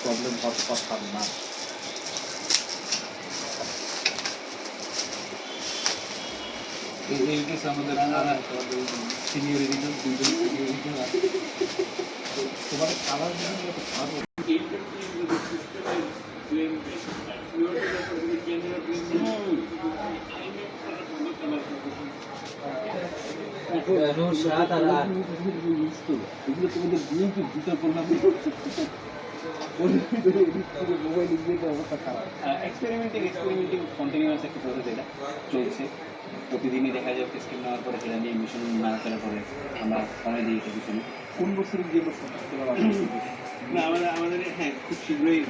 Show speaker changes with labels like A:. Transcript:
A: Problem হওয়ার কথা না। এই কেসে আমাদের সিনিয়র এডিটর দুজন সিনিয়র এডিটর আছে। তোমার খাবার ভালো এগুলো তোমাদের দিয়ে কি জুতা করলাম এক্সপেরিমেন্টিং কন্টিনিউয়াস একটা প্রসেস এটা চলছে। প্রতিদিনই দেখা যায় স্কিম নেওয়ার পরে সেটা নিয়ে মিশন নাড়াচাড়া করে আমরা সময় দিই এটা পিছনে। কোন বছরের যে বছর না আমাদের হ্যাঁ খুব শীঘ্রই